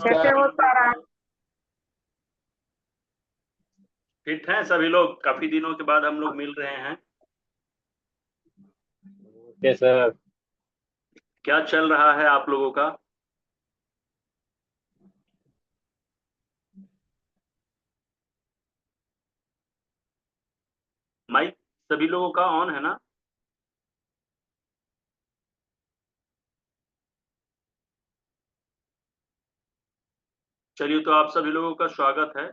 कैसे नमस्कार। हो सारा? फिट हैं सभी लोग? काफी दिनों के बाद हम लोग मिल रहे हैं। Okay sir. क्या चल रहा है आप लोगों का? माइक सभी लोगों का ऑन है ना? चलिए, तो आप सभी लोगों का स्वागत है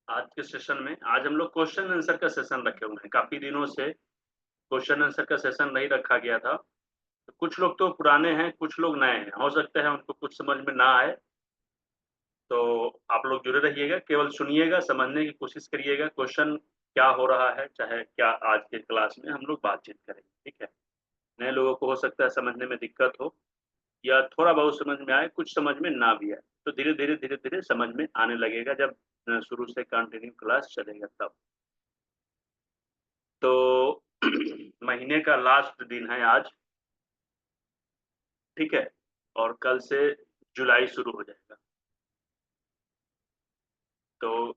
आज के सेशन में। आज हम लोग क्वेश्चन आंसर का सेशन रखे हुए हैं। काफी दिनों से क्वेश्चन आंसर का सेशन नहीं रखा गया था। तो कुछ लोग तो पुराने हैं, कुछ लोग नए हैं, हो सकता है उनको कुछ समझ में ना आए। तो आप लोग जुड़े रहिएगा, केवल सुनिएगा, समझने की कोशिश करिएगा क्वेश्चन क्या हो रहा है, चाहे क्या आज के क्लास में हम लोग बातचीत करेंगे। ठीक है? नए लोगों को हो सकता है समझने में दिक्कत हो, या थोड़ा बहुत समझ में आए, कुछ समझ में ना भी आए। तो धीरे धीरे समझ में आने लगेगा जब शुरू से कंटिन्यू क्लास चलेगा तब। तो महीने का लास्ट दिन है आज। ठीक है? और कल से जुलाई शुरू हो जाएगा। तो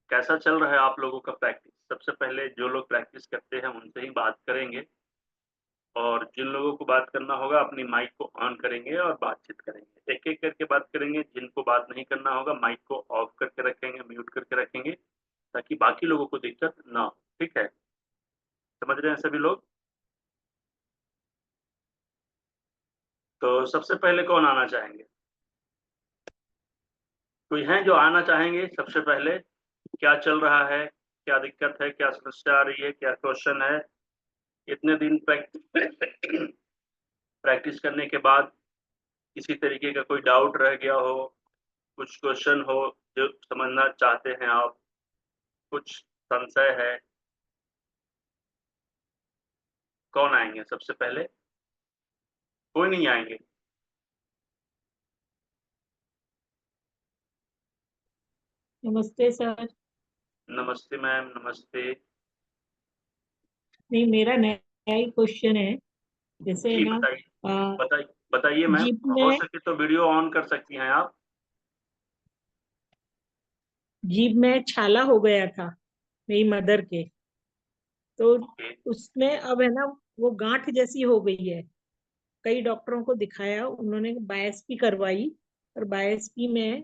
कैसा चल रहा है आप लोगों का प्रैक्टिस? सबसे पहले जो लोग प्रैक्टिस करते हैं उनसे ही बात करेंगे, और जिन लोगों को बात करना होगा अपनी माइक को ऑन करेंगे और बातचीत करेंगे। एक एक करके बात करेंगे। जिनको बात नहीं करना होगा माइक को ऑफ करके रखेंगे, म्यूट करके रखेंगे, ताकि बाकी लोगों को दिक्कत ना हो। ठीक है? समझ रहे हैं सभी लोग? तो सबसे पहले कौन आना चाहेंगे? कोई हैं जो आना चाहेंगे? सबसे पहले क्या चल रहा है, क्या दिक्कत है, क्या समस्या आ रही है, क्या क्वेश्चन है? इतने दिन प्रैक्टिस करने के बाद किसी तरीके का कोई डाउट रह गया हो, कुछ क्वेश्चन हो जो समझना चाहते हैं आप, कुछ संशय है? कौन आएंगे सबसे पहले? कोई नहीं आएंगे? नमस्ते सर। नमस्ते मैम, नमस्ते। नहीं, मेरा नया ही क्वेश्चन है। जैसे जी ना, बताइए। आ, बताइए बताइए मैम। जीप हो में सके तो वीडियो ऑन कर सकती हैं आप। जीप में छाला हो गया था मेरी मदर के। तो ओके। उसमें अब है ना, वो गांठ जैसी हो गई है। कई डॉक्टरों को दिखाया, उन्होंने बायोप्सी करवाई। और बायोप्सी में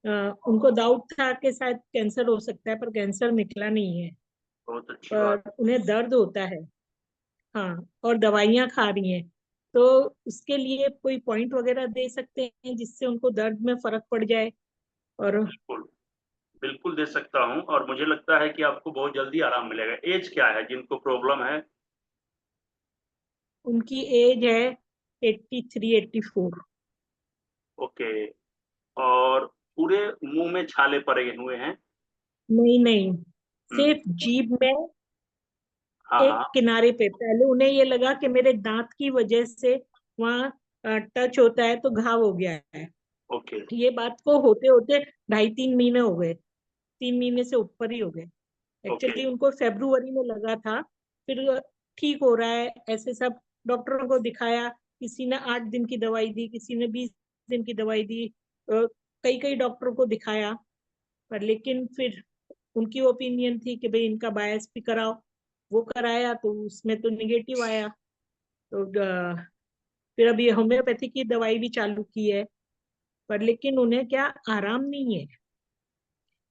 उनको डाउट था कि शायद कैंसर हो सकता है, पर कैंसर निकला नहीं है। बहुत अच्छी बात। पर उन्हें दर्द होता है। हाँ, और दवाइयाँ खा रही हैं। तो उसके लिए कोई पॉइंट वगैरह दे सकते हैं जिससे उनको दर्द में फर्क पड़ जाए? और बिल्कुल, बिल्कुल दे सकता हूँ, और मुझे लगता है कि आपको बहुत जल्दी आराम मिलेगा। एज क्या है जिनको प्रॉब्लम है? उनकी एज है 83-84। ओके। और पूरे मुंह में छाले पड़े हुए हैं? नहीं नहीं, हम्म। सिर्फ जीभ में हाँ एक हाँ। किनारे पे। पहले उन्हें ये लगा कि मेरे दांत की वजह से वहाँ टच होता है तो घाव हो गया है। ओके। ये बात को होते होते 2.5-3 महीने हो गए। 3 महीने से ऊपर ही हो गए। ओके। एक्चुअली उनको फेब्रुवरी में लगा था। फिर ठीक हो रहा है ऐसे सब। डॉक्टरों को दिखाया, किसी ने 8 दिन की दवाई दी, किसी ने 20 दिन की दवाई दी। कई कई डॉक्टरों को दिखाया, पर लेकिन फिर उनकी ओपिनियन थी कि भाई इनका बायोप्सी कराओ। वो कराया तो उसमें तो निगेटिव आया। तो फिर अभी होम्योपैथी की दवाई भी चालू की है, पर लेकिन उन्हें क्या आराम नहीं है।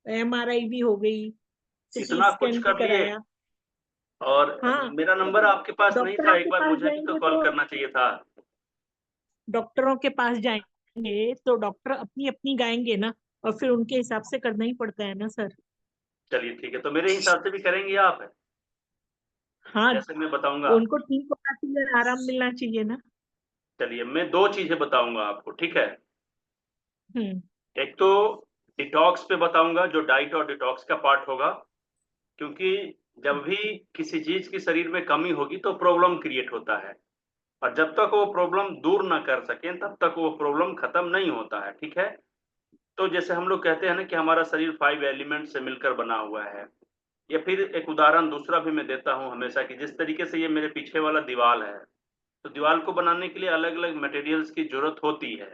एमआरआई भी हो गई, सिटी इतना कुछ स्कैन भी कर लिए? कराया। और हाँ, मेरा नंबर तो आपके पास नहीं था, डॉक्टरों एक के बार पास मुझे भी तो जाएंगे कॉल तो करना चाहिए था। डॉक्टरों के पास जाएंगे तो डॉक्टर अपनी अपनी गाएंगे ना, और फिर उनके हिसाब से करना ही पड़ता है ना सर। चलिए ठीक है, तो मेरे हिसाब से भी करेंगे आप? हाँ, जैसे मैं बताऊंगा। उनको ठीक होना चाहिए, आराम मिलना चाहिए ना। चलिए, मैं दो चीजें बताऊंगा आपको। ठीक है? हम्म। एक तो डिटॉक्स पे बताऊंगा, जो डाइट और डिटॉक्स का पार्ट होगा। क्योंकि जब भी किसी चीज की शरीर में कमी होगी तो प्रॉब्लम क्रिएट होता है, और जब तक वो प्रॉब्लम दूर ना कर सकें तब तक वो प्रॉब्लम खत्म नहीं होता है। ठीक है? तो जैसे हम लोग कहते हैं ना कि हमारा शरीर 5 एलिमेंट से मिलकर बना हुआ है। या फिर एक उदाहरण दूसरा भी मैं देता हूँ हमेशा, कि जिस तरीके से ये मेरे पीछे वाला दीवार है, तो दीवार को बनाने के लिए अलग अलग मटेरियल्स की जरूरत होती है।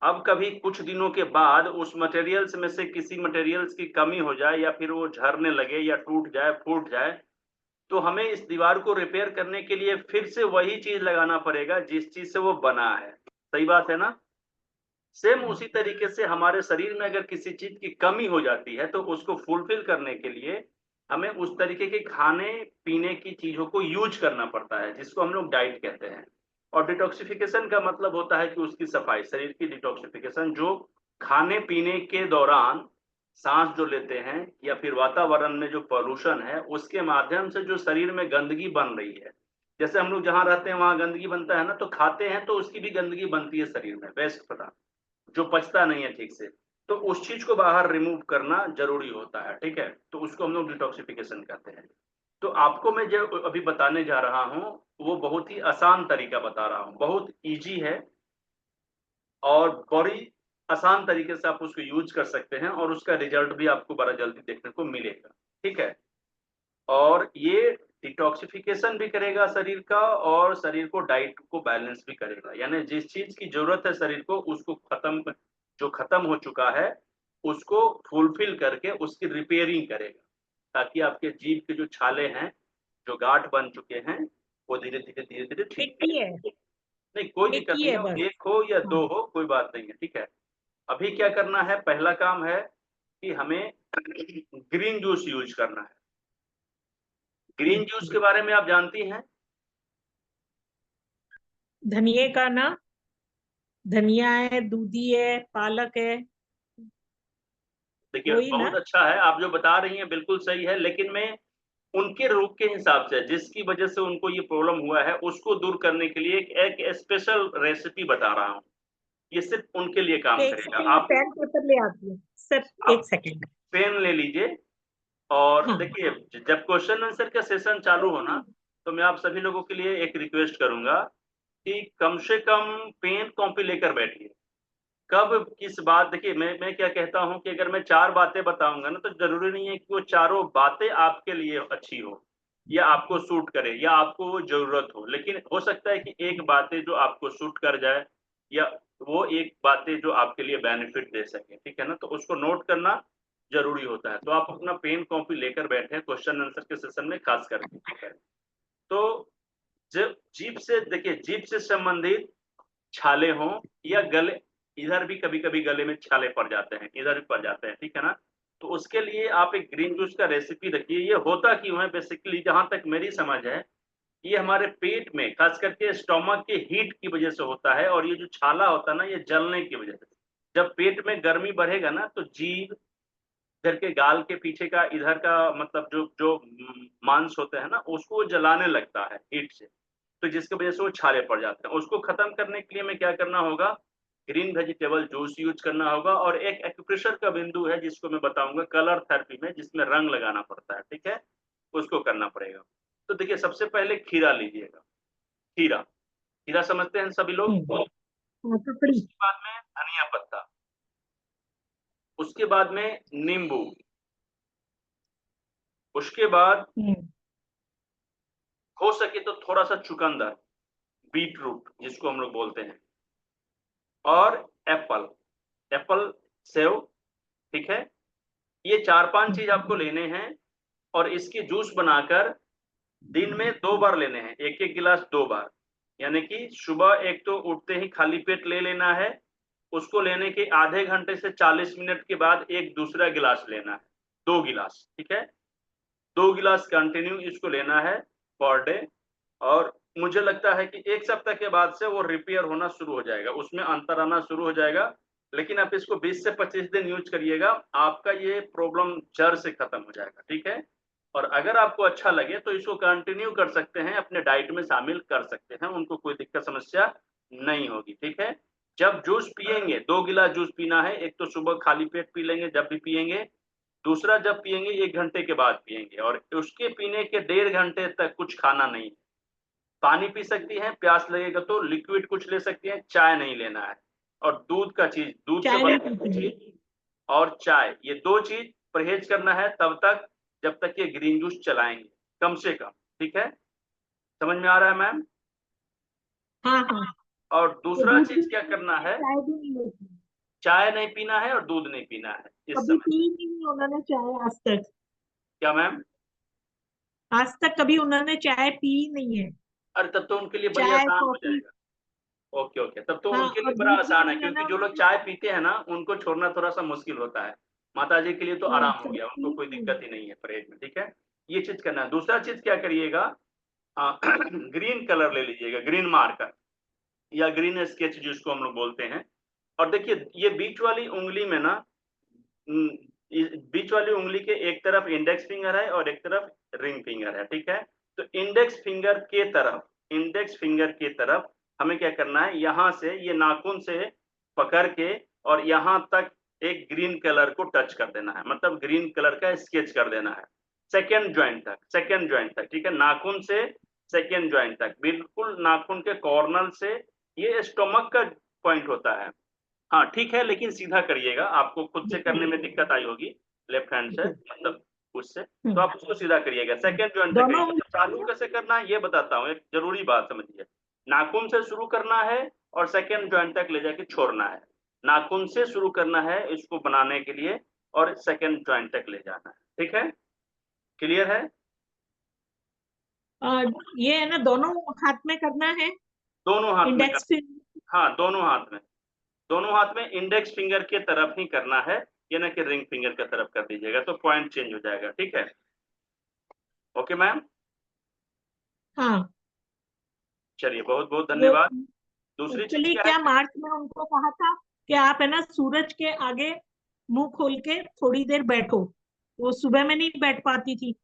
अब कभी कुछ दिनों के बाद उस मटेरियल्स में से किसी मटेरियल्स की कमी हो जाए या फिर वो झरने लगे या टूट जाए, फूट जाए, तो हमें इस दीवार को रिपेयर करने के लिए फिर से वही चीज लगाना पड़ेगा जिस चीज से वो बना है। सही बात है ना? सेम उसी तरीके से हमारे शरीर में अगर किसी चीज की कमी हो जाती है तो उसको फुलफिल करने के लिए हमें उस तरीके के खाने पीने की चीजों को यूज करना पड़ता है, जिसको हम लोग डाइट कहते हैं। और डिटॉक्सिफिकेशन का मतलब होता है कि उसकी सफाई, शरीर की डिटॉक्सिफिकेशन, जो खाने पीने के दौरान सांस जो लेते हैं या फिर वातावरण में जो पॉल्यूशन है उसके माध्यम से जो शरीर में गंदगी बन रही है। जैसे हम लोग जहाँ रहते हैं वहां गंदगी बनता है ना, तो खाते हैं तो उसकी भी गंदगी बनती है शरीर में, वेस्ट पदार्थ जो पचता नहीं है ठीक से, तो उस चीज को बाहर रिमूव करना जरूरी होता है। ठीक है, तो उसको हम लोग डिटॉक्सिफिकेशन कहते हैं। तो आपको मैं जो अभी बताने जा रहा हूँ वो बहुत ही आसान तरीका बता रहा हूँ, बहुत इजी है और बड़ी आसान तरीके से आप उसको यूज कर सकते हैं और उसका रिजल्ट भी आपको बड़ा जल्दी देखने को मिलेगा। ठीक है, और ये डिटॉक्सिफिकेशन भी करेगा शरीर का और शरीर को डाइट को बैलेंस भी करेगा, यानी जिस चीज की जरूरत है शरीर को उसको खत्म, जो खत्म हो चुका है उसको फुलफिल करके उसकी रिपेयरिंग करेगा, ताकि आपके जीभ के जो छाले हैं, जो गांठ बन चुके हैं, वो धीरे धीरे धीरे धीरे ठीक एक ही है, नहीं कोई एक दिक्कत ही नहीं है है, बस। एक हो या हाँ, दो हो कोई बात नहीं है। ठीक है, अभी क्या करना है, पहला काम है कि हमें ग्रीन जूस यूज करना है। ग्रीन ठीक जूस है। के बारे में आप जानती हैं? धनिए का ना, धनिया है, दूधी है, पालक है, देखिए वही बहुत ना। अच्छा है, आप जो बता रही हैं बिल्कुल सही है, लेकिन मैं उनके रोग के हिसाब से जिसकी वजह से उनको ये प्रॉब्लम हुआ है उसको दूर करने के लिए एक स्पेशल रेसिपी बता रहा हूँ। ये सिर्फ उनके लिए काम एक करेगा। सेकंड, मैं आप पेन पेपर ले आती हूँ सर, आप एक सेकंड। पेन ले लीजिए और हाँ। देखिए, जब क्वेश्चन आंसर का सेशन चालू हो ना, तो मैं आप सभी लोगों के लिए एक रिक्वेस्ट करूंगा कि कम से कम पेन कॉपी लेकर बैठिए। कब किस बात, देखिए मैं क्या कहता हूं कि अगर मैं चार बातें बताऊंगा ना, तो जरूरी नहीं है कि वो चारों बातें आपके लिए अच्छी हो या आपको सूट करे या आपको वो जरूरत हो, लेकिन हो सकता है कि एक बातें जो आपको सूट कर जाए या वो एक बातें जो आपके लिए बेनिफिट दे सके। ठीक है ना, तो उसको नोट करना जरूरी होता है। तो आप अपना पेन कॉपी लेकर बैठे क्वेश्चन आंसर के सेशन में खास करके। ठीक है, तो जब जीभ से, देखिए जीभ से संबंधित छाले हों या गले, इधर भी कभी कभी गले में छाले पड़ जाते हैं, इधर भी पड़ जाते हैं। ठीक है ना, तो उसके लिए आप एक ग्रीन जूस का रेसिपी रखिए। ये होता क्यों है, बेसिकली जहां तक मेरी समझ है, ये हमारे पेट में खास करके स्टोमक के हीट की वजह से होता है, और ये जो छाला होता है ना, ये जलने की वजह से। जब पेट में गर्मी बढ़ेगा ना, तो जीभ, इधर के गाल के पीछे का, इधर का मतलब जो जो मांस होते हैं ना, उसको वो जलाने लगता है हीट से, तो जिसकी वजह से वो छाले पड़ जाते हैं। उसको खत्म करने के लिए में क्या करना होगा, ग्रीन वेजिटेबल जूस यूज करना होगा। और एक एक्यूप्रेशर का बिंदु है जिसको मैं बताऊंगा कलर थेरेपी में, जिसमें रंग लगाना पड़ता है। ठीक है, उसको करना पड़ेगा। तो देखिए सबसे पहले खीरा लीजिएगा, खीरा, खीरा समझते हैं सभी लोग। हाँ, ककड़ी। उसके बाद में धनिया पत्ता, उसके बाद में नींबू, उसके बाद हम्म। हो सके तो थोड़ा सा चुकंदर, बीट रूट जिसको हम लोग बोलते हैं, और एप्पल, एप्पल, सेव। ठीक है, ये चार पांच चीज आपको लेने हैं और इसकी जूस बनाकर दिन में 2 बार लेने हैं, एक एक गिलास 2 बार। यानी कि सुबह एक तो उठते ही खाली पेट ले लेना है, उसको लेने के आधे घंटे से 40 मिनट के बाद एक दूसरा गिलास लेना है, 2 गिलास। ठीक है, 2 गिलास कंटिन्यू इसको लेना है पर डे। और मुझे लगता है कि एक सप्ताह के बाद से वो रिपेयर होना शुरू हो जाएगा, उसमें अंतर आना शुरू हो जाएगा। लेकिन आप इसको 20 से 25 दिन यूज करिएगा, आपका ये प्रॉब्लम जड़ से खत्म हो जाएगा। ठीक है, और अगर आपको अच्छा लगे तो इसको कंटिन्यू कर सकते हैं, अपने डाइट में शामिल कर सकते हैं, उनको कोई दिक्कत समस्या नहीं होगी। ठीक है, जब जूस पियेंगे 2 गिलास जूस पीना है, एक तो सुबह खाली पेट पी लेंगे जब भी पियेंगे, दूसरा जब पियेंगे 1 घंटे के बाद पियेंगे, और उसके पीने के 1.5 घंटे तक कुछ खाना नहीं। पानी पी सकती हैं, प्यास लगेगा तो लिक्विड कुछ ले सकती हैं, चाय नहीं लेना है। और दूध का चीज, दूध से चाय नहीं बनी हुई पीती हूँ। चीज और चाय, ये 2 चीज परहेज करना है तब तक जब तक ये ग्रीन जूस चलाएंगे, कम से कम। ठीक है, समझ में आ रहा है मैम? हाँ हाँ। और तो दूसरा दूध भी चीज क्या नहीं करना लेती है, है, चाय भी नहीं लेती। चाय नहीं पीना है और दूध नहीं पीना है इस कभी समय। पी नहीं है उन्होंने चाय आज तक। क्या मैम? आज तक कभी उन्होंने चाय पी नहीं है। अरे तब तो उनके लिए बड़ी चाय आसान हो कॉफी। जाएगा। ओके ओके, तब तो हाँ, उनके लिए और बड़ा दूध भी आसान है, नहीं है क्योंकि ना जो लोग उन्होंने। चाय पीते हैं ना उनको छोड़ना थोड़ा सा मुश्किल होता है। माता जी के लिए तो हाँ, आराम हो कभी गया, पी उनको कोई नहीं दिक्कत है। ही नहीं है परहेज में। ठीक है, ये चीज करना है। दूसरा चीज क्या करिएगा, ग्रीन कलर ले लीजिएगा, ग्रीन मार्कर या ग्रीन स्केच जिसको हम लोग बोलते हैं। और देखिए ये बीच वाली उंगली में ना, बीच वाली उंगली के एक तरफ इंडेक्स फिंगर है और एक तरफ रिंग फिंगर है। ठीक है, तो इंडेक्स फिंगर के तरफ हमें क्या करना है, यहाँ से ये नाखून से पकड़ के और यहाँ तक एक ग्रीन कलर को टच कर देना है, मतलब ग्रीन कलर का स्केच कर देना है सेकेंड ज्वाइंट तक। ठीक है, नाखून से सेकेंड ज्वाइंट तक, बिल्कुल नाखून के कॉर्नर से। ये स्टोमक का पॉइंट होता है। हाँ ठीक है, लेकिन सीधा करिएगा, आपको खुद से करने में दिक्कत आई होगी लेफ्ट हैंड से, मतलब उससे, तो आप उसको सीधा करिएगा, सेकेंड ज्वाइंट तक दोनों करिएगा। चालू कैसे करना है ये बताता हूँ, एक जरूरी बात समझिए। नाखून से शुरू करना है और सेकेंड ज्वाइंट तक ले जाके छोड़ना है। नाखून से शुरू करना है इसको बनाने के लिए और सेकेंड ज्वाइंट तक ले जाना है। ठीक है, क्लियर है? ये है ना, दोनों हाथ में करना है। दोनों हाथ में इंडेक्स कर, फिंगर। हाँ दोनों हाथ में इंडेक्स फिंगर के तरफ ही करना है, ये ना कि रिंग फिंगर की तरफ कर दीजिएगा तो पॉइंट चेंज हो जाएगा। ठीक है, ओके मैम। हाँ। चलिए बहुत बहुत वो धन्यवाद। दूसरी चीज एक्चुअली क्या है क्या, कि मार्च में उनको कहा था कि आप है ना सूरज के आगे मुंह खोल के थोड़ी देर बैठो। वो सुबह में नहीं बैठ पाती थी,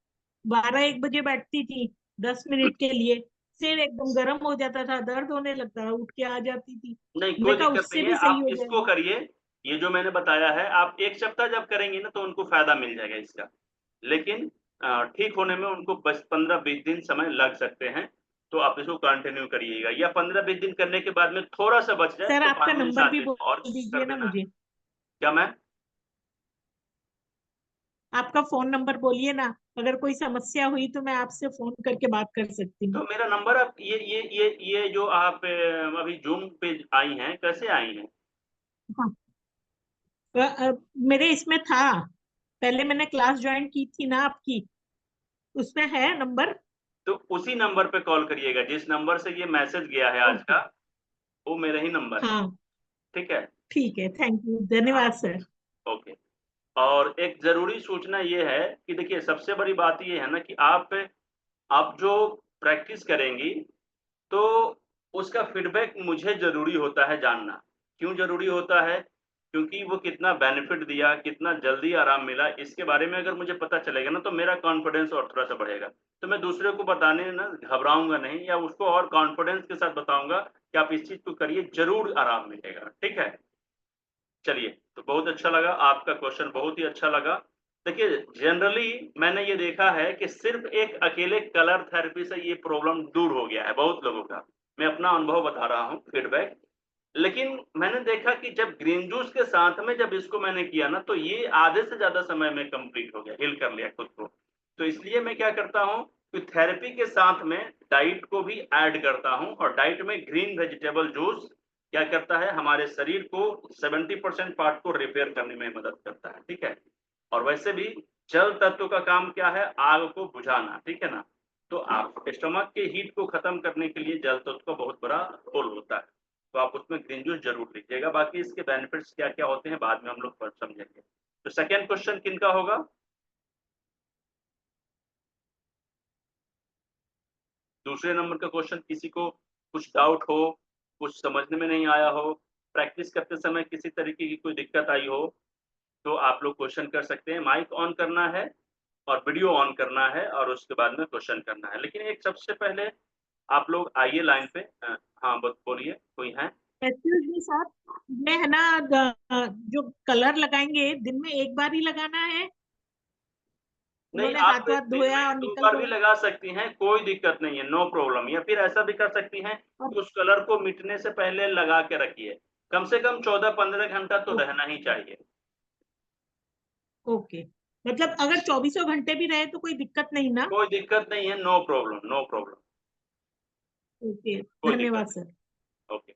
12-1 बजे बैठती थी 10 मिनट के लिए। सिर एकदम गर्म हो जाता था, दर्द होने लगता था, उठ के आ जाती थी। नहीं, मैंने कोई कहा दिक्कत उससे नहीं है, भी सही आप हो इसको जाएगा। करिए। ये जो मैंने बताया है आप एक सप्ताह जब करेंगे ना तो उनको फायदा मिल जाएगा इसका। लेकिन ठीक होने में उनको बस 15-20 दिन समय लग सकते हैं। तो आप इसको कंटिन्यू करिएगा, या 15-20 दिन करने के बाद में थोड़ा सा बच जाए सर तो आपका 5 दिन नंबर 7 भी दिन और बोल कर दीजिए ना देना है। मुझे। क्या मैम? आपका फोन नंबर बोलिए ना, अगर कोई समस्या हुई तो मैं आपसे फोन करके बात कर सकती तो हूँ। मेरा नंबर आप ये जो आप अभी जूम पे आई हैं, कैसे आई हैं? हाँ। मेरे इसमें था, पहले मैंने क्लास ज्वाइन की थी ना आपकी, उसमें है नंबर। तो उसी नंबर पे कॉल करिएगा जिस नंबर से ये मैसेज गया है आज ओके। का, वो मेरा ही नंबर है। हाँ, ठीक है, ठीक है, थैंक यू, हाँ, धन्यवाद सर। ओके। और एक जरूरी सूचना ये है कि देखिए सबसे बड़ी बात ये है ना कि आप जो प्रैक्टिस करेंगी तो उसका फीडबैक मुझे ज़रूरी होता है जानना। क्यों ज़रूरी होता है? क्योंकि वो कितना बेनिफिट दिया, कितना जल्दी आराम मिला, इसके बारे में अगर मुझे पता चलेगा ना तो मेरा कॉन्फिडेंस और थोड़ा-सा बढ़ेगा। तो मैं दूसरे को बताने ना घबराऊँगा नहीं, या उसको और कॉन्फिडेंस के साथ बताऊँगा कि आप इस चीज़ को करिए, ज़रूर आराम मिलेगा। ठीक है? चलिए, तो बहुत अच्छा लगा, आपका क्वेश्चन बहुत ही अच्छा लगा। देखिए, जनरली मैंने ये देखा है कि सिर्फ़ एक अकेले कलर थेरेपी से ये प्रॉब्लम दूर हो गया है बहुत लोगों का। मैं अपना अनुभव बता रहा हूँ, फीडबैक। लेकिन मैंने देखा कि जब ग्रीन जूस के साथ में जब इसको मैंने किया ना, तो ये आधे से ज़्यादा समय में कंप्लीट हो गया, हील कर लिया खुद को। तो इसलिए मैं क्या करता हूँ कि थेरेपी के साथ में डाइट को भी ऐड करता हूँ, और डाइट में ग्रीन वेजिटेबल जूस क्या करता है, हमारे शरीर को 70% पार्ट को रिपेयर करने में मदद करता है। ठीक है, और वैसे भी जल तत्व का काम क्या है, आग को बुझाना। ठीक है ना, तो आप स्टमक के हीट को खत्म करने के लिए जल तत्व का बहुत बड़ा रोल होता है। तो आप उसमें ग्रीन जूस जरूर लीजिएगा। बाकी इसके बेनिफिट्स क्या क्या होते हैं बाद में हम लोग समझेंगे। तो सेकेंड क्वेश्चन किनका होगा? दूसरे नंबर का क्वेश्चन किसी को कुछ डाउट हो, कुछ समझने में नहीं आया हो, प्रैक्टिस करते समय किसी तरीके की कोई दिक्कत आई हो, तो आप लोग क्वेश्चन कर सकते हैं। माइक ऑन करना है और वीडियो ऑन करना है और उसके बाद में क्वेश्चन करना है। लेकिन एक सबसे पहले आप लोग आइए लाइन पे। हाँ बोलिए, कोई है? एक्सक्यूज मी सर, मैं है ना, जो कलर लगाएंगे दिन में एक बार ही लगाना है? नहीं, उन्होंने आप हाथ वाथ दिन धोया में और 2 निकल बार भी गए। लगा सकती हैं, कोई दिक्कत नहीं है, नो प्रॉब्लम। या फिर ऐसा भी कर सकती हैं और कि उस कलर को मिटने से पहले लगा के रखिए। कम से कम 14-15 घंटा तो ओके। रहना ही चाहिए। ओके, मतलब अगर 24 घंटे भी रहे तो कोई दिक्कत नहीं ना? कोई दिक्कत नहीं है, no problem, no problem, okay, कोई दिक्कत धन्यवाद नहीं। सर। ओके।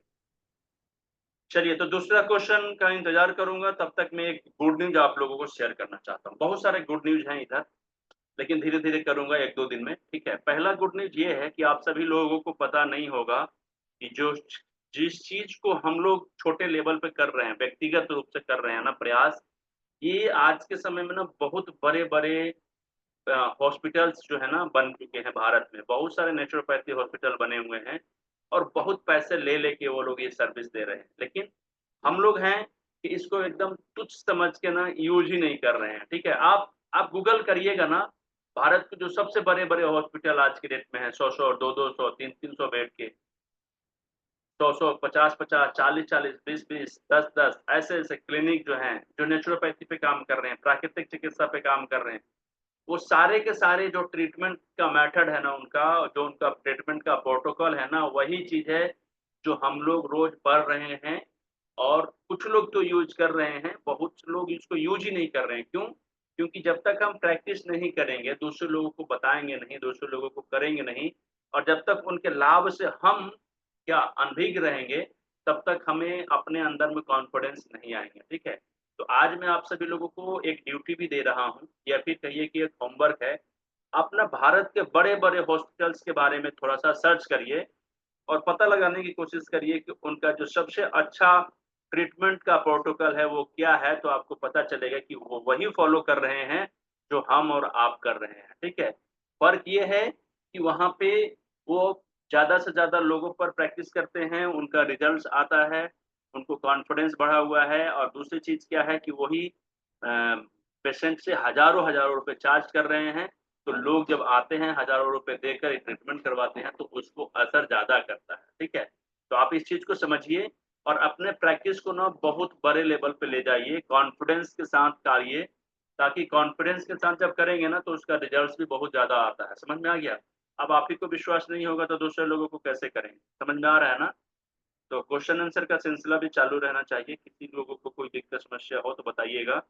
चलिए, तो दूसरा क्वेश्चन का इंतजार करूंगा, तब तक मैं एक गुड न्यूज आप लोगों को शेयर करना चाहता हूँ। बहुत सारे गुड न्यूज हैं इधर, लेकिन धीरे धीरे करूंगा 1-2 दिन में, ठीक है। पहला गुड न्यूज ये है कि आप सभी लोगों को पता नहीं होगा कि जिस चीज को हम लोग छोटे लेवल पे कर रहे हैं, व्यक्तिगत रूप से कर रहे हैं ना प्रयास, ये आज के समय में ना बहुत बड़े बड़े हॉस्पिटल्स जो है ना बन चुके हैं भारत में। बहुत सारे नेचुरोपैथी हॉस्पिटल बने हुए हैं और बहुत पैसे ले लेके वो लोग ये सर्विस दे रहे हैं, लेकिन हम लोग हैं कि इसको एकदम तुच्छ समझ के ना यूज ही नहीं कर रहे हैं, ठीक है। आप गूगल करिएगा ना, भारत के जो सबसे बड़े बड़े हॉस्पिटल आज के डेट में है, 100-100, 200-200, 300-300 बेड के, 100-100, 50-50, 40-40, 20-20, 10-10 ऐसे-ऐसे क्लिनिक जो हैं, जो नेचुरोपैथी पे काम कर रहे हैं, प्राकृतिक चिकित्सा पे काम कर रहे हैं, वो सारे के सारे जो ट्रीटमेंट का मेथड है ना उनका, जो उनका ट्रीटमेंट का प्रोटोकॉल है ना, वही चीज़ है जो हम लोग रोज़ पढ़ रहे हैं। और कुछ लोग तो यूज़ कर रहे हैं, बहुत लोग इसको यूज़ ही नहीं कर रहे हैं। क्यों? क्योंकि जब तक हम प्रैक्टिस नहीं करेंगे, दूसरे लोगों को बताएँगे नहीं, दूसरे लोगों को करेंगे नहीं, और जब तक उनके लाभ से हम क्या अनभिज्ञ रहेंगे, तब तक हमें अपने अंदर में कॉन्फिडेंस नहीं आएँगे, ठीक है? तो आज मैं आप सभी लोगों को एक ड्यूटी भी दे रहा हूँ, या फिर कहिए कि एक होमवर्क है। आप ना भारत के बड़े-बड़े हॉस्पिटल्स के बारे में थोड़ा-सा सर्च करिए और पता लगाने की कोशिश करिए कि उनका जो सबसे अच्छा ट्रीटमेंट का प्रोटोकॉल है वो क्या है, तो आपको पता चलेगा कि वो वही फ़ॉलो कर रहे हैं, जो हम और आप कर रहे हैं, ठीक है? फ़र्क ये है कि वहाँ पे वो ज़्यादा से ज़्यादा लोगों पर प्रैक्टिस करते हैं, उनका रिज़ल्ट्स आता है, उनको कॉन्फिडेंस बढ़ा हुआ है, और दूसरी चीज़ क्या है कि वही अ, पेशेंट से हज़ारों-हज़ारों रुपए चार्ज कर रहे हैं, तो लोग जब आते हैं हज़ारों रुपए देकर ट्रीटमेंट करवाते हैं, तो उसको असर ज़्यादा करता है, ठीक है? तो आप इस चीज़ को समझिए और अपने प्रैक्टिस को ना बहुत बड़े लेवल पे ले जाइए, कॉन्फिडेंस के साथ करिए, ताकि कॉन्फिडेंस के साथ जब करेंगे ना, तो उसका रिज़ल्ट्स भी बहुत ज़्यादा आता है। समझ में आ गया? अब आप ही को विश्वास नहीं होगा तो दूसरे लोगों को कैसे करेंगे? समझ में आ रहा है ना? तो क्वेश्चन आंसर का सिलसिला भी चालू रहना चाहिए। किसी लोगों को कोई दिक्कत समस्या हो तो बताइएगा।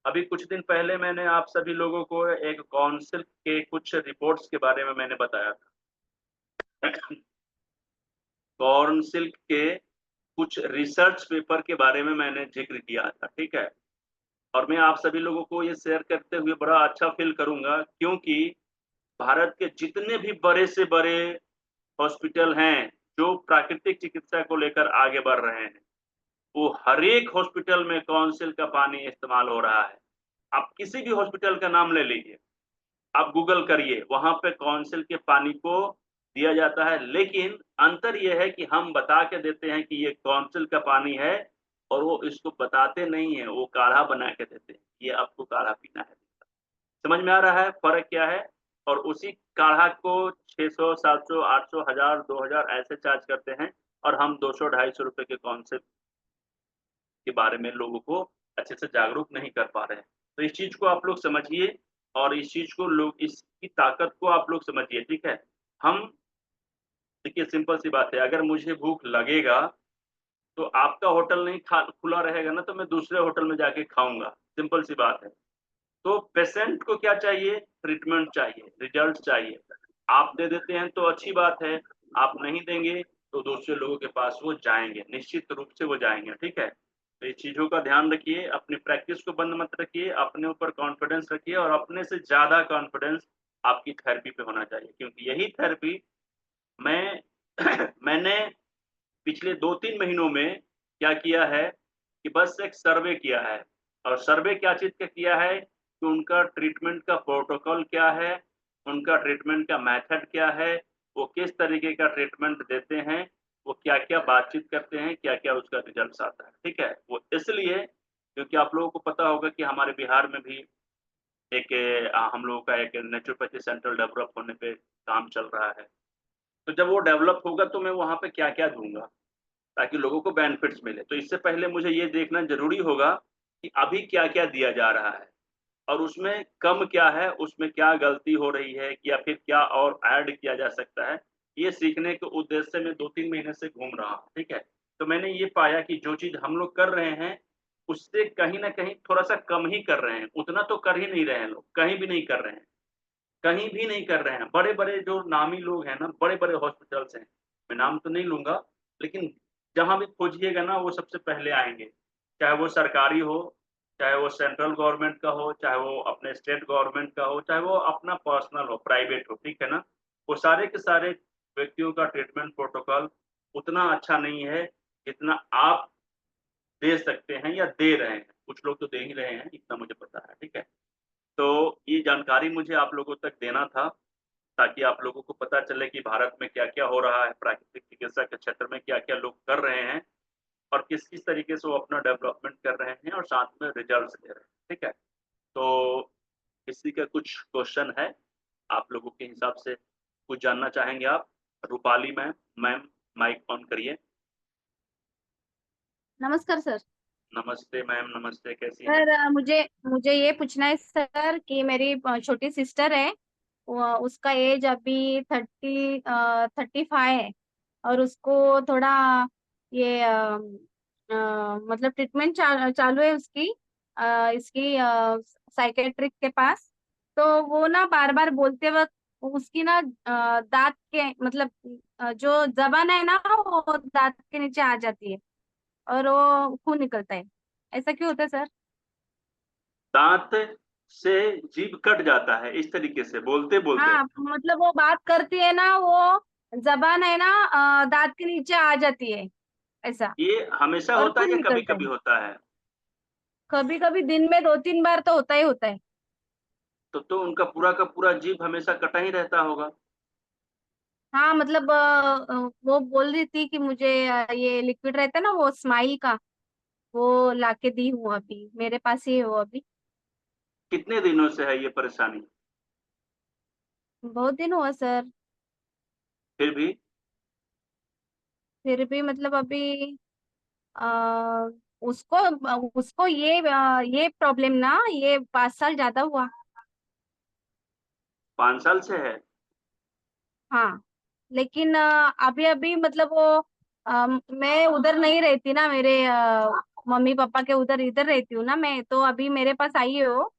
अभी कुछ दिन पहले मैंने आप सभी लोगों को एक काउंसिल के कुछ रिपोर्ट्स के बारे में मैंने बताया था। काउंसिल के कुछ रिसर्च पेपर के बारे में मैंने ज़िक्र किया था, ठीक है? और मैं आप सभी लोगों को ये शेयर करते हुए बड़ा अच्छा फ़ील करूँगा, क्योंकि भारत के जितने भी बड़े से बड़े हॉस्पिटल हैं, जो प्राकृतिक चिकित्सा को लेकर आगे बढ़ रहे हैं, वो हर एक हॉस्पिटल में काउंसिल का पानी इस्तेमाल हो रहा है। आप किसी भी हॉस्पिटल का नाम ले लीजिए, आप गूगल करिए, वहाँ पे काउंसिल के पानी को दिया जाता है, लेकिन अंतर ये है कि हम बता के देते हैं कि ये काउंसिल का पानी है, और वो इसको बताते नहीं हैं, वो काढ़ा बना के देते हैं, ये आपको काढ़ा पीना है। समझ में आ रहा है फ़र्क क्या है? और उसी काढ़ा को 600, 700, 800, 1000, 2000 ऐसे चार्ज करते हैं, और हम 200, ₹250 के कांसेप्ट के बारे में लोगों को अच्छे से जागरूक नहीं कर पा रहे हैं। तो इस चीज़ को आप लोग समझिए, और इस चीज़ को लोग, इसकी ताकत को आप लोग समझिए, ठीक है? हम देखिए, सिंपल सी बात है, अगर मुझे भूख लगेगा, तो आपका होटल नहीं खा खुला रहेगा ना, तो मैं दूसरे होटल में जाके खाऊँगा, सिंपल सी बात है। तो पेशेंट को क्या चाहिए? ट्रीटमेंट चाहिए, रिजल्ट चाहिए। आप दे देते हैं तो अच्छी बात है, आप नहीं देंगे तो दूसरे लोगों के पास वो जाएँगे, निश्चित रूप से वो जाएँगे, ठीक है? तो ये चीज़ों का ध्यान रखिए, अपनी प्रैक्टिस को बंद मत रखिए, अपने ऊपर कॉन्फिडेंस रखिए, और अपने से ज़्यादा कॉन्फिडेंस आपकी थेरेपी पे होना चाहिए, क्योंकि यही थेरेपी मैं मैंने पिछले 2-3 महीनों में क्या किया है कि बस एक सर्वे किया है, और सर्वे क्या चीज़ का किया है कि उनका ट्रीटमेंट का प्रोटोकॉल क्या है, उनका ट्रीटमेंट का मेथड क्या है, वो किस तरीके का ट्रीटमेंट देते हैं, वो क्या-क्या बातचीत करते हैं, क्या-क्या उसका रिज़ल्ट्स आता है, ठीक है? वो इसलिए क्योंकि आप लोगों को पता होगा कि हमारे बिहार में भी एक हम लोगों का एक नेचुरोपैथी सेंटर डेवलप होने पे काम चल रहा है। तो जब वो डेवलप होगा तो मैं वहाँ पे क्या-क्या दूँगा, ताकि लोगों को बेनिफिट्स मिले। तो इससे पहले मुझे ये देखना ज़रूरी होगा कि अभी क्या-क्या दिया जा रहा है, और उसमें कम क्या है, उसमें क्या गलती हो रही है, या फिर क्या और ऐड किया जा सकता है। ये सीखने के उद्देश्य से मैं 2-3 महीने से घूम रहा हूँ, ठीक है? तो मैंने ये पाया कि जो चीज़ हम लोग कर रहे हैं, उससे कहीं न कहीं थोड़ा-सा कम ही कर रहे हैं। उतना तो कर ही नहीं रहे हैं लोग, कहीं भी नहीं कर रहे हैं। कहीं भी नहीं कर रहे हैं। बड़े-बड़े जो नामी लोग हैं ना, बड़े-बड़े हॉस्पिटल्स हैं, मैं नाम तो नहीं लूँगा, लेकिन जहाँ भी खोजिएगा ना वो सबसे पहले आएँगे। चाहे वो सरकारी हो, चाहे वो सेंट्रल गवर्नमेंट का हो, चाहे वो अपने स्टेट गवर्नमेंट का हो, चाहे वो अपना पर्सनल हो, प्राइवेट हो, ठीक है ना? वो सारे के सारे व्यक्तियों का ट्रीटमेंट प्रोटोकॉल उतना अच्छा नहीं है, जितना आप दे सकते हैं या दे रहे हैं। कुछ लोग तो दे ही रहे हैं, इतना मुझे पता है, ठीक है? तो ये जानकारी मुझे आप लोगों तक देना था, ताकि आप लोगों को पता चले कि भारत में क्या-क्या हो रहा है, प्राकृतिक चिकित्सा के क्षेत्र में क्या-क्या लोग कर रहे हैं और किस-किस तरीके से वो अपना डेवलपमेंट कर रहे हैं और साथ में रिजल्ट्स ले रहे हैं, ठीक है? तो इसी का कुछ क्वेश्चन है, आप लोगों के हिसाब से कुछ जानना चाहेंगे आप? Rupali ma'am, ma'am mike on करिए। नमस्कार सर। नमस्ते मैम, नमस्ते, कैसी हैं? सर मुझे मुझे ये पूछना है सर कि मेरी छोटी सिस्टर है, उसका एज अभी 35 है, और उसको थोड़ा ये मतलब ट्रीटमेंट चालू है उसकी, इसकी साइकेट्रिक के पास। तो वो ना बार बार बोलते वक्त उसकी ना दांत के मतलब जो जबान है ना वो दांत के नीचे आ जाती है, और वो खून निकलता है। ऐसा क्यों होता है सर? दाँत से जीभ कट जाता है, इस तरीके से बोलते-बोलते। हाँ, मतलब वो बात करती है ना, वो जबान है ना दांत के नीचे आ जाती है, ऐसा। ये हमेशा और होता है खून या निकलता कभी-कभी है। होता है? कभी कभी दिन में 2-3 बार तो होता ही होता है। तो उनका पूरा का पूरा जीभ हमेशा कटा ही रहता होगा। हाँ मतलब वो बोल रही थी कि मुझे ये लिक्विड रहता है ना वो स्माइल का, वो लाके दी हूँ, अभी मेरे पास ही है वो अभी। कितने दिनों से है ये परेशानी? बहुत दिन हुआ सर। फिर भी फिर भी मतलब अभी आ, उसको उसको ये प्रॉब्लम ना, ये 5 साल ज्यादा हुआ। 5 साल से है? हाँ, लेकिन अभी अभी मतलब वो मैं उधर नहीं रहती ना, मेरे मम्मी पापा के उधर, इधर रहती हूँ ना मैं, तो अभी मेरे पास आई हो।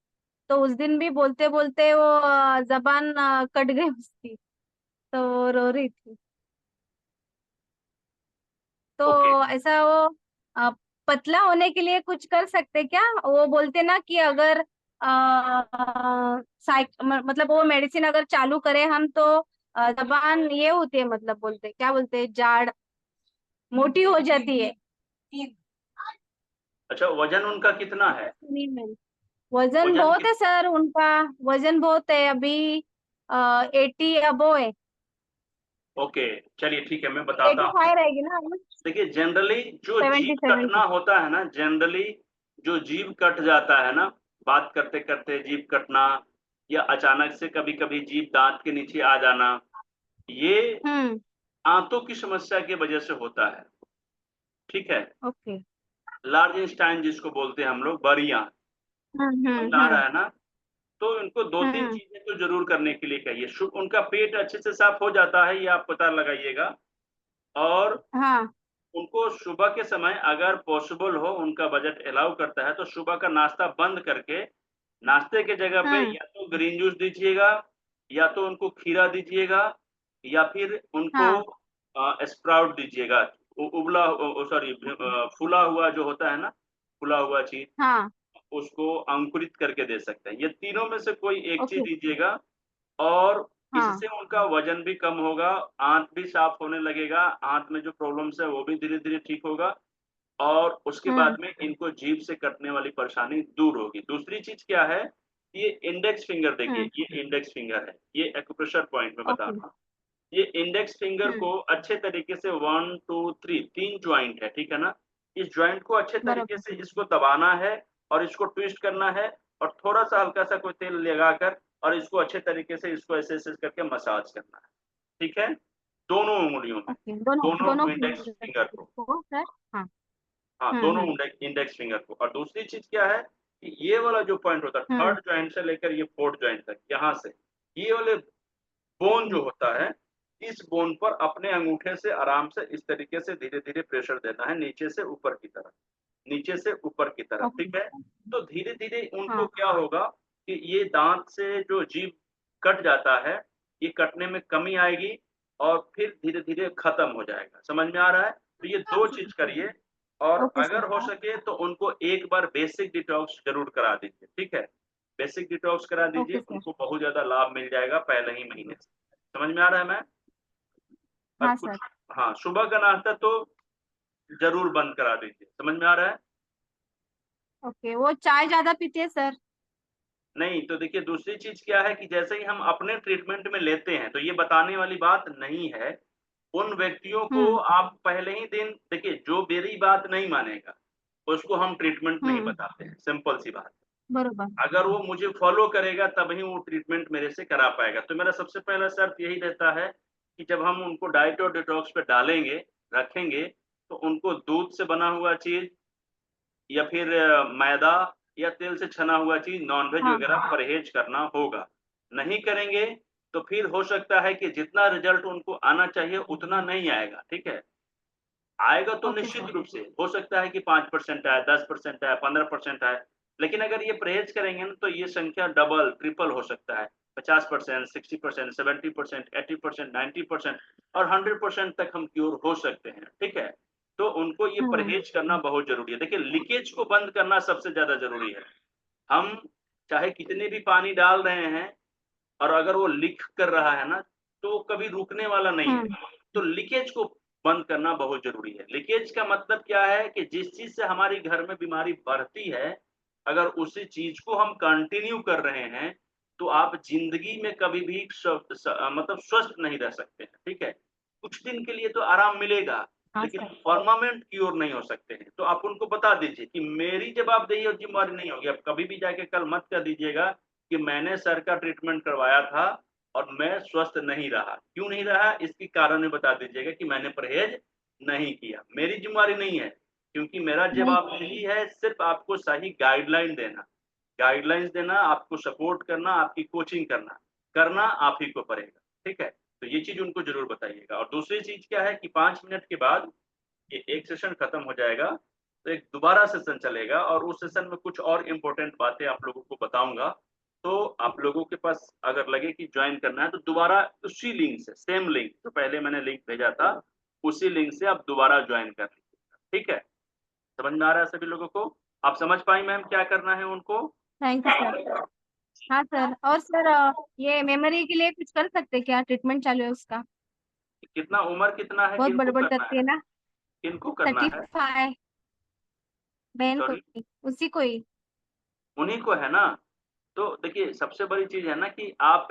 तो उस दिन भी बोलते बोलते वो जबान कट गई उसकी, तो वो रो रही थी। ओके। तो ऐसा वो अ, पतला होने के लिए कुछ कर सकते क्या? वो बोलते ना कि अगर मतलब वो मेडिसिन अगर चालू करें हम, तो जबान ये होती है, मतलब बोलते क्या बोलते हैं, जाड़ मोटी हो जाती है। अच्छा, वज़न उनका कितना है? सुनी मैंने। वजन वज़न बहुत कित है सर उनका। वजन बहुत है अभी, 80 अबो है। ओके, चलिए ठीक है, मैं बताता एटी हूँ। फाइव रहेगी ना? देखिए जनरली जो जीभ 70 कटना होता है ना, जनरली जो जीभ कट जाता है ना, बात करते-करते जीभ कटना या अचानक से कभी-कभी जीभ दाँत के नीचे आ जाना, ये हम्म। आंतों की समस्या की वजह से होता है, ठीक है? ओके। लार्ज इंटेस्टाइन जिसको बोलते हैं हम लोग, बड़ी आंत, समझ में आ हम्म। रहा है ना? तो इनको 2-3 हम्म। चीज़ें तो ज़रूर करने के लिए कहिए। उनका पेट अच्छे से साफ हो जाता है, ये आप पता लगाइएगा और हाँ। उनको सुबह के समय अगर पॉसिबल हो, उनका बजट अलाउ करता है, तो सुबह का नाश्ता बंद करके, नाश्ते की जगह पे हम्म। या तो ग्रीन जूस दीजिएगा, या तो उनको खीरा दीजिएगा, या फिर उनको हाँ। स्प्राउट दीजिएगा। उबला सॉरी फूला हुआ जो होता है ना, फूला हुआ चीज़, हाँ। उसको अंकुरित करके दे सकते हैं। ये तीनों में से कोई एक चीज़ ओके। दीजिएगा और हाँ। इससे उनका वज़न भी कम होगा, आँत भी साफ होने लगेगा, आँत में जो प्रॉब्लम्स है वो भी धीरे-धीरे ठीक होगा और उसके बाद हम्म। में इनको जीभ से कटने वाली परेशानी दूर होगी। दूसरी चीज़ क्या है, ये इंडेक्स फिंगर देखिए, हम्म। ये इंडेक्स फिंगर है, ये एक्यूप्रेशर पॉइंट मैं बता ओके। रहा हूँ। ये इंडेक्स फिंगर हम्म। को अच्छे तरीके से 1, 2, 3 जॉइंट है, ठीक है ना? इस जॉइंट को अच्छे तरीके बराबर। से इसको दबाना है और इसको ट्विस्ट करना है और थोड़ा-सा हल्का-सा कोई तेल लगाकर और इसको अच्छे तरीके से इसको ऐसे-ऐसे करके मसाज करना है, ठीक है? दोनों उँगलियों में, ओके, दोनों दोनों दोनों इंडेक्स फिंगर फिंगर को। को सर। हाँ। हाँ, दोनों इंडेक्स फिंगर को और दूसरी चीज़ क्या है कि ये वाला जो पॉइंट होता है, हम्म। 3rd जॉइंट से लेकर ये 4th जॉइंट तक, यहाँ से, ये वाले बोन ओके। जो होता है, इस बोन पर अपने अंगूठे से आराम से इस तरीके से धीरे-धीरे प्रेशर देना है नीचे से ऊपर की तरफ, नीचे से ऊपर की तरफ, ओके। ठीक है? तो धीरे-धीरे उनको हाँ। क्या होगा कि ये दाँत से जो जीभ कट जाता है, ये कटने में कमी आएगी और फिर धीरे-धीरे खत्म हो जाएगा। समझ में आ रहा है? तो ये 2 चीज करिए, और ओके अगर सर। हो सके तो उनको एक बार बेसिक डिटॉक्स जरूर करा दीजिए, ठीक है? बेसिक डिटॉक्स करा दीजिए, ओके सर। उनको बहुत ज्यादा लाभ मिल जाएगा पहले ही महीने से। समझ में आ रहा है मैम? और हाँ कुछ, सर। हाँ, सुबह का नाश्ता तो जरूर बंद करा दीजिए। समझ में आ रहा है? ओके, वो चाय ज्यादा पीते हैं सर। नहीं, तो देखिए दूसरी चीज़ क्या है कि जैसे ही हम अपने ट्रीटमेंट में लेते हैं, तो ये बताने वाली बात नहीं है। उन व्यक्तियों को आप पहले ही दिन देखिए, जो मेरी बात नहीं मानेगा, उसको हम ट्रीटमेंट नहीं बताते हैं, सिंपल सी बात है। बरोबर। अगर वो मुझे फ़ॉलो करेगा तभी वो ट्रीटमेंट मेरे से करा पाएगा। तो मेरा सबसे पहला शर्त यही रहता है कि जब हम उनको डाइट और डिटॉक्स पे डालेंगे, रखेंगे, तो उनको दूध से बना हुआ चीज़ या फिर मैदा या तेल से छना हुआ चीज़, नॉन-वेज हाँ। वगैरह परहेज़ करना होगा। नहीं करेंगे तो फिर हो सकता है कि जितना रिज़ल्ट उनको आना चाहिए उतना नहीं आएगा, ठीक है? आएगा तो ओके निश्चित सर। रूप से, हो सकता है कि 5% आए, 10% आए, 15% आए, लेकिन अगर ये परहेज़ करेंगे ना तो ये संख्या डबल, ट्रिपल हो सकता है। 50%, 60%, 70%, 80%, 90% और 100% तक हम क्योर हो सकते हैं, ठीक है? तो उनको ये परहेज़ करना बहुत ज़रूरी है। देखिए लीकेज को बंद करना सबसे ज़्यादा ज़रूरी है। हम चाहे कितने भी पानी डाल रहे हैं और अगर वो लीक कर रहा है ना, तो वो कभी रुकने वाला नहीं है। तो लीकेज को बंद करना बहुत ज़रूरी है। लीकेज का मतलब क्या है कि जिस चीज़ से हमारे घर में बीमारी बढ़ती है, अगर उसी चीज़ को हम कंटिन्यू कर रहे हैं, तो आप ज़िंदगी में कभी भी मतलब स्वस्थ नहीं रह सकते हैं, ठीक है? कुछ दिन के लिए तो आराम मिलेगा, हाँ लेकिन सर। परमानेंट क्योर नहीं हो सकते हैं। तो आप उनको बता दीजिए कि मेरी जवाबदेही और ज़िम्मेवारी नहीं होगी। आप कभी भी जाके कल मत कह दीजिएगा कि मैंने सर का ट्रीटमेंट करवाया था और मैं स्वस्थ नहीं रहा। क्यों नहीं रहा? इसके कारण भी बता दीजिएगा कि मैंने परहेज़ नहीं किया। मेरी ज़िम्मेवारी नहीं है, क्योंकि मेरा नहीं। जवाब यही है सिर्फ़ आपको सही गाइडलाइन देना। गाइडलाइंस देना, आपको सपोर्ट करना, आपकी कोचिंग करना। करना आप ही को पड़ेगा, ठीक है? तो ये चीज़ उनको ज़रूर बताइएगा। और दूसरी चीज़ क्या है कि 5 मिनट के बाद ये एक सेशन खत्म हो जाएगा, तो एक दोबारा सेशन चलेगा और उस सेशन में कुछ और इम्पोर्टेंट बातें आप लोगों को बताऊँगा। तो आप लोगों के पास अगर लगे कि जॉइन करना है तो दोबारा उसी लिंक से, सेम लिंक जो पहले मैंने लिंक भेजा था, उसी लिंक से आप दोबारा जॉइन कर लीजिएगा, ठीक है? समझ में आ रहा है सभी लोगों को? आप समझ पाई मैम क्या करना है उनको? Thank you sir. हाँ सर, और सर ये मेमोरी के लिए कुछ कर सकते हैं क्या? ट्रीटमेंट चालू है उसका। कितना उम्र कितना है, बहुत किनको बड़बड़ करना करती है? है ना। किनको करना है? 35 बहन को सॉरी, ही, उसी को ही। उन्हीं को है ना? तो देखिए सबसे बड़ी चीज़ है ना कि आप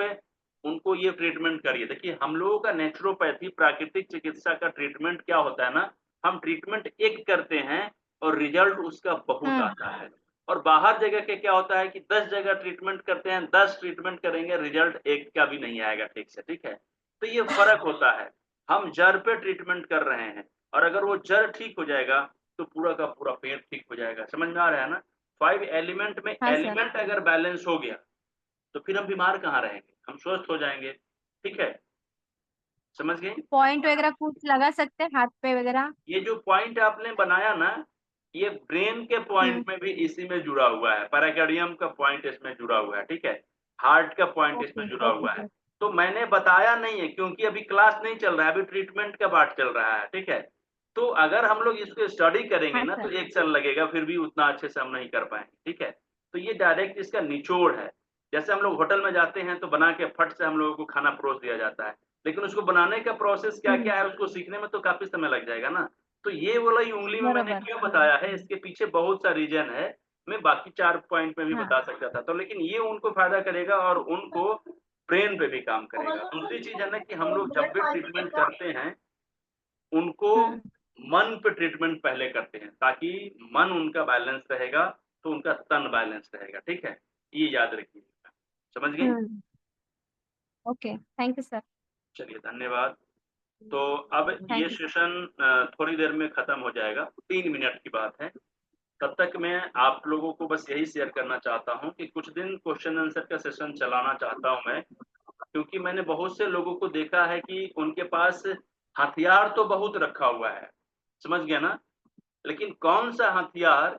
उनको ये ट्रीटमेंट करिए। देखिए हम लोगों का नेचुरोपैथी प्राकृतिक चिकित्सा का ट्रीटमेंट क्या होता है ना, हम ट्रीटमेंट एक करते हैं और रिज़ल्ट उसका बहुत आता है। और बाहर जगह के क्या होता है कि 10 जगह ट्रीटमेंट करते हैं, 10 ट्रीटमेंट करेंगे, रिज़ल्ट एक का भी नहीं आएगा ठीक से, ठीक है? तो ये फ़र्क होता है। हम जड़ पे ट्रीटमेंट कर रहे हैं और अगर वो जड़ ठीक हो जाएगा, तो पूरा का पूरा पेड़ ठीक हो जाएगा। समझ में आ रहा है ना? 5 एलिमेंट में हाँ सर। एलिमेंट अगर बैलेंस हो गया, तो फिर हम बीमार कहाँ रहेंगे? हम स्वस्थ हो जाएँगे, ठीक है? समझ गईं? पॉइंट वगैरह कुछ लगा सकते हैं हाथ पे वगैरह। ये जो पॉइंट आपने बनाया ना, ये ब्रेन के पॉइंट में भी इसी में जुड़ा हुआ है, पैराकार्डियम का पॉइंट इसमें जुड़ा हुआ है, ठीक है? हार्ट का पॉइंट इसमें ओके। जुड़ा हुआ है। तो मैंने बताया नहीं है क्योंकि अभी क्लास नहीं चल रहा है, अभी ट्रीटमेंट का पार्ट चल रहा है, ठीक है? तो अगर हम लोग इसको स्टडी करेंगे हाँ ना तो सर। 1 साल लगेगा, फिर भी उतना अच्छे से हम नहीं कर पाएँगे, ठीक है? तो ये डायरेक्ट इसका निचोड़ है। जैसे हम लोग होटल में जाते हैं तो बना के फट से हम लोगों को खाना परोस दिया जाता है। लेकिन उसको बनाने का प्रोसेस क्या-क्या है, उसको सीखने में तो काफ़ी समय लग जाएगा ना। तो ये वाला ही उँगली में मैंने बरोबर। क्यों बताया है, इसके पीछे बहुत सा रीज़न है। मैं बाकी 4 पॉइंट में भी हाँ। बता सकता था, तो लेकिन ये उनको फ़ायदा करेगा और उनको ब्रेन पे भी काम करेगा। दूसरी चीज़ है ना कि हम लोग जब भी ट्रीटमेंट करते हैं, उनको मन पे ट्रीटमेंट पहले करते हैं, ताकि मन उनका बैलेंस रहेगा, तो उनका तन बैलेंस रहेगा, ठीक है? ये याद रखिएगा। समझ गईं? Okay, thank you sir. चलिए धन्यवाद। तो अब ये थैंक यू। सेशन थोड़ी देर में खत्म हो जाएगा, 3 मिनट की बात है। तब तक मैं आप लोगों को बस यही शेयर करना चाहता हूँ कि कुछ दिन क्वेश्चन आंसर का सेशन चलाना चाहता हूँ मैं, क्योंकि मैंने बहुत से लोगों को देखा है कि उनके पास हथियार तो बहुत रखा हुआ है, समझ गए ना? लेकिन कौन-सा हथियार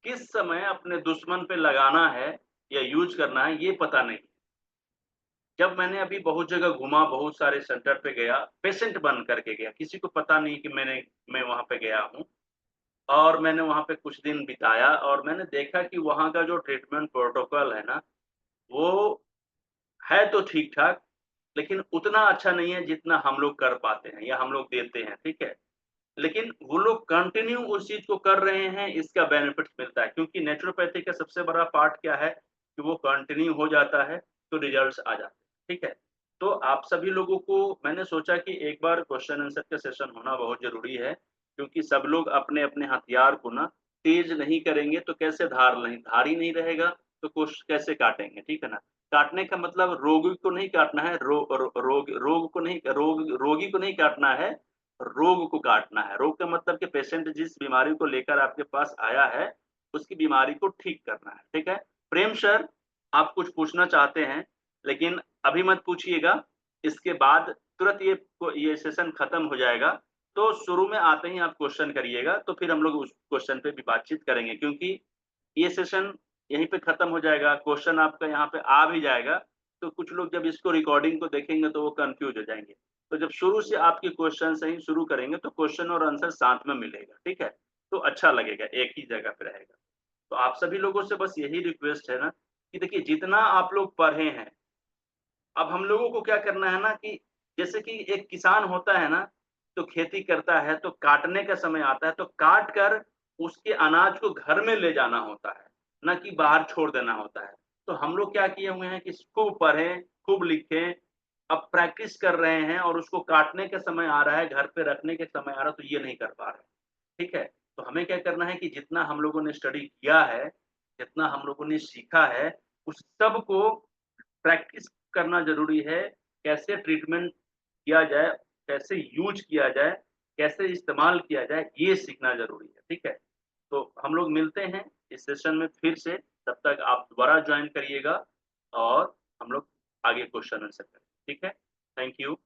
किस समय अपने दुश्मन पे लगाना है या यूज़ करना है, ये पता नहीं। जब मैंने अभी बहुत जगह घूमा, बहुत सारे सेंटर पे गया, पेशेंट बन करके गया, किसी को पता नहीं कि मैं वहाँ पे गया हूँ और मैंने वहाँ पे कुछ दिन बिताया और मैंने देखा कि वहाँ का जो ट्रीटमेंट प्रोटोकॉल है ना, वो है तो ठीक-ठाक, लेकिन उतना अच्छा नहीं है जितना हम लोग कर पाते हैं या हम लोग देते हैं, ठीक है? लेकिन वो लोग कंटिन्यू उस चीज़ को कर रहे हैं, इसका बेनिफिट मिलता है क्योंकि नेचुरोपैथी का सबसे बड़ा पार्ट क्या है कि वो कंटिन्यू हो जाता है, तो रिजल्ट्स आ जाते हैं, ठीक है? तो आप सभी लोगों को मैंने सोचा कि एक बार क्वेश्चन आंसर का सेशन होना बहुत ज़रूरी है, क्योंकि सब लोग अपने-अपने हथियार को ना तेज़ नहीं करेंगे तो कैसे धार ही नहीं रहेगा, तो कुश कैसे काटेंगे, ठीक है ना? काटने का मतलब रोगी को नहीं काटना है, रोगी को नहीं काटना है, रोग को काटना है। रोग का मतलब कि पेशेंट जिस बीमारी को लेकर आपके पास आया है, उसकी बीमारी को ठीक करना है, ठीक है? प्रेम सर, आप कुछ पूछना चाहते हैं, लेकिन अभी मत पूछिएगा, इसके बाद तुरंत ये सेशन खत्म हो जाएगा, तो शुरू में आते ही आप क्वेश्चन करिएगा, तो फिर हम लोग उस क्वेश्चन पे भी बातचीत करेंगे क्योंकि ये सेशन यहीं पे खत्म हो जाएगा, क्वेश्चन आपका यहाँ पे आ भी जाएगा, तो कुछ लोग जब इसको रिकॉर्डिंग को देखेंगे तो वो कन्फ्यूज़ हो जाएँगे। तो जब शुरू से आपके क्वेश्चन से ही शुरू करेंगे तो क्वेश्चन और आंसर साथ में मिलेगा, ठीक है? तो अच्छा लगेगा, एक ही जगह पे रहेगा। तो आप सभी लोगों से बस यही रिक्वेस्ट है ना कि देखिए जितना आप लोग पढ़े हैं, अब हम लोगों को क्या करना है ना कि जैसे कि एक किसान होता है ना, तो खेती करता है, तो काटने का समय आता है, तो काट कर उसके अनाज को घर में ले जाना होता है, ना कि बाहर छोड़ देना होता है। तो हम लोग क्या किए हुए हैं कि खूब पढ़ें, खूब लिखें, अब प्रैक्टिस कर रहे हैं और उसको काटने का समय आ रहा है, घर पे रखने के समय आ रहा है, तो ये नहीं कर पा रहे हैं, ठीक है? तो हमें क्या करना है कि जितना हम लोगों ने स्टडी किया है, जितना हम लोगों ने सीखा है, उस सब को प्रैक्टिस करना ज़रूरी है, कैसे ट्रीटमेंट किया जाए, कैसे यूज़ किया जाए, कैसे इस्तेमाल किया जाए, ये सीखना ज़रूरी है, ठीक है? तो हम लोग मिलते हैं इस सेशन में फिर से, तब तक आप दोबारा जॉइन करिएगा और हम लोग आगे क्वेश्चन आंसर करेंगे, ठीक है? Thank you.